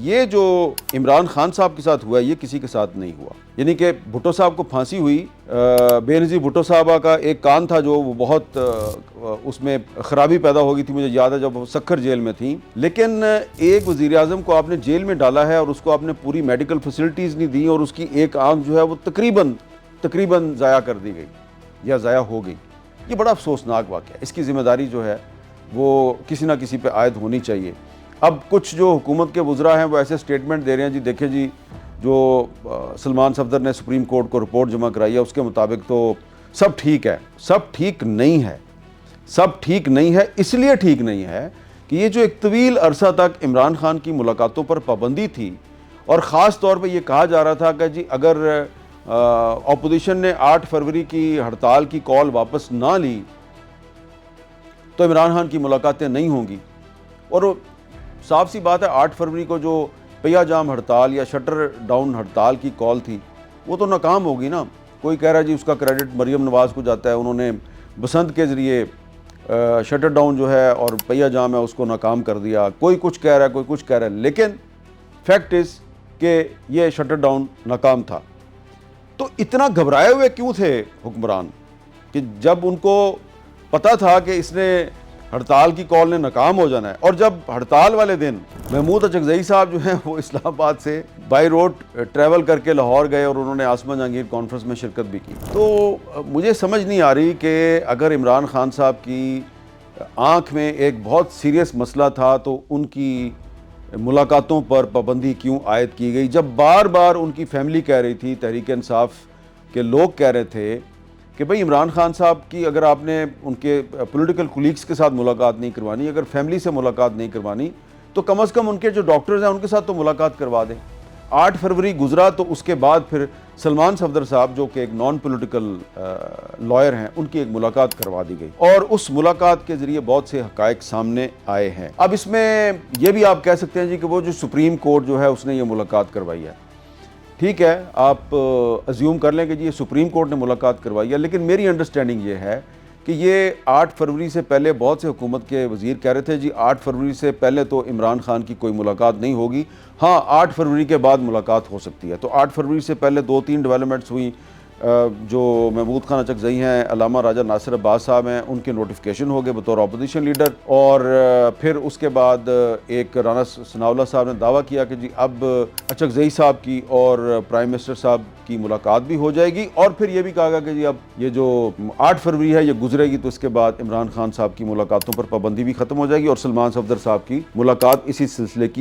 ये जो इमरान खान साहब के साथ हुआ ये किसी के साथ नहीं हुआ। यानी कि भुट्टो साहब को फांसी हुई, बेनज़ीर भुट्टो साहबा का एक कान था जो वो बहुत उसमें ख़राबी पैदा हो गई थी, मुझे याद है जब वो सक्खर जेल में थी। लेकिन एक वज़ीर आज़म को आपने जेल में डाला है और उसको आपने पूरी मेडिकल फैसिलिटीज़ नहीं दी और उसकी एक आंख जो है वो तकरीबन ज़ाया कर दी गई या ज़ाया हो गई। ये बड़ा अफसोसनाक वाक़या है। इसकी ज़िम्मेदारी जो है वो किसी ना किसी पे आयद होनी चाहिए। अब कुछ जो हुकूमत के वज़रा हैं वो ऐसे स्टेटमेंट दे रहे हैं, जी देखें जी जो सलमान सफदर ने सुप्रीम कोर्ट को रिपोर्ट जमा कराई है उसके मुताबिक तो सब ठीक है। सब ठीक नहीं है, सब ठीक नहीं है। इसलिए ठीक नहीं है कि ये जो एक तवील अरसा तक इमरान खान की मुलाकातों पर पाबंदी थी और ख़ास तौर पर यह कहा जा रहा था कि जी अगर अपोजिशन ने 8 फरवरी की हड़ताल की कॉल वापस ना ली तो इमरान खान की मुलाकातें नहीं होंगी। और साफ सी बात है 8 फरवरी को जो पहिया जाम हड़ताल या शटर डाउन हड़ताल की कॉल थी वो तो नाकाम होगी ना। कोई कह रहा है जी उसका क्रेडिट मरियम नवाज़ को जाता है, उन्होंने बसंत के ज़रिए शटर डाउन जो है और पहिया जाम है उसको नाकाम कर दिया। कोई कुछ कह रहा है, कोई कुछ कह रहा है, लेकिन फैक्ट इज़ कि ये शटर डाउन नाकाम था। तो इतना घबराए हुए क्यों थे हुक्मरान कि जब उनको पता था कि इसने हड़ताल की कॉल ने नाकाम हो जाना है। और जब हड़ताल वाले दिन महमूद अचकज़ई साहब जो हैं वो इस्लामाबाद से बाई रोड ट्रैवल करके लाहौर गए और उन्होंने आसमा जहांगीर कॉन्फ्रेंस में शिरकत भी की। तो मुझे समझ नहीं आ रही कि अगर इमरान खान साहब की आँख में एक बहुत सीरियस मसला था तो उनकी मुलाकातों पर पाबंदी क्यों आयद की गई, जब बार बार उनकी फैमिली कह रही थी, तहरीक इंसाफ के लोग कह रहे थे कि भाई इमरान खान साहब की अगर आपने उनके पॉलिटिकल कुलीग्स के साथ मुलाकात नहीं करवानी, अगर फैमिली से मुलाकात नहीं करवानी तो कम से कम उनके जो डॉक्टर्स हैं उनके साथ तो मुलाकात करवा दें। 8 फरवरी गुजरा तो उसके बाद फिर सलमान सफदर साहब जो कि एक नॉन पॉलिटिकल लॉयर हैं उनकी एक मुलाकात करवा दी गई और उस मुलाकात के ज़रिए बहुत से हक़ाइक़ सामने आए हैं। अब इसमें यह भी आप कह सकते हैं जी कि वो जो सुप्रीम कोर्ट जो है उसने ये मुलाकात करवाई है, ठीक है, आप अज्यूम कर लें कि जी ये सुप्रीम कोर्ट ने मुलाकात करवाई है, लेकिन मेरी अंडरस्टैंडिंग ये है कि ये 8 फरवरी से पहले बहुत से हुकूमत के वज़ीर कह रहे थे जी 8 फरवरी से पहले तो इमरान खान की कोई मुलाकात नहीं होगी, हाँ 8 फरवरी के बाद मुलाकात हो सकती है। तो 8 फरवरी से पहले 2-3 डेवलपमेंट्स हुई। जो महमूद खान अचकज़ई हैं, अल्लामा राजा नासिर अब्बास साहब हैं, उनके नोटिफिकेशन हो गए बतौर अपोजिशन लीडर। और फिर उसके बाद एक राना सनाउल्लाह साहब ने दावा किया कि जी अब अचकज़ई साहब की और प्राइम मिनिस्टर साहब की मुलाकात भी हो जाएगी। और फिर ये भी कहा गया कि जी अब ये जो 8 फरवरी है ये गुजरेगी तो इसके बाद इमरान खान साहब की मुलाकातों पर पाबंदी भी ख़त्म हो जाएगी और सलमान सफदर साहब की मुलाकात इसी सिलसिले की